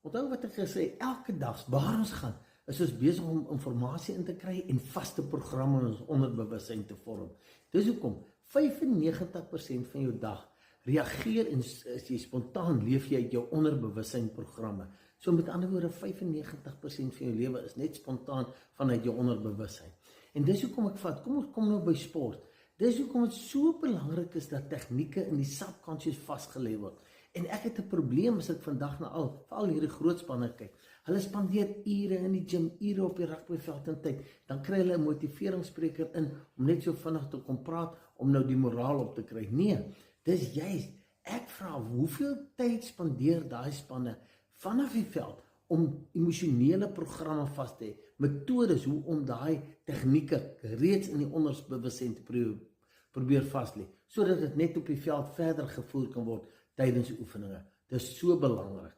Onthou wat ek gesê, elke dag waar ons gaan, is ons besig om informasie in te kry en vaste programme in ons onderbewussyn te vorm. Dis hoekom 95% van jou dag reageer en as jy spontaan leef jy uit jou onderbewussyn programme. So met ander woorde 95% van jou lewe is net spontaan vanuit jou onderbewussyn. En dis hoekom ek vat, kom nou by sport. Dis hoekom dit so belangrik is dat tegnieke in die subconscious vasgelê word. En ek het 'n probleem as ek vandag na veral hierdie grootspanne kyk. Hulle spandeer ure in die gym, ure op die rugbyveld en tyd. Dan kry hulle 'n motiveringsspreker in om net so vinnig te kom praat om nou die moraal op te kry. Nee, dis juist. Ek vra hoeveel tyd spandeer daai spanne vanaf die veld om emosionele programme vas te hê, metodes hoe om daai tegnieke reeds in die onderbewussyn te probeer vas lê, sodat dit net op die veld verder gevoer kan word tydens oefeninge. Dis so belangrik.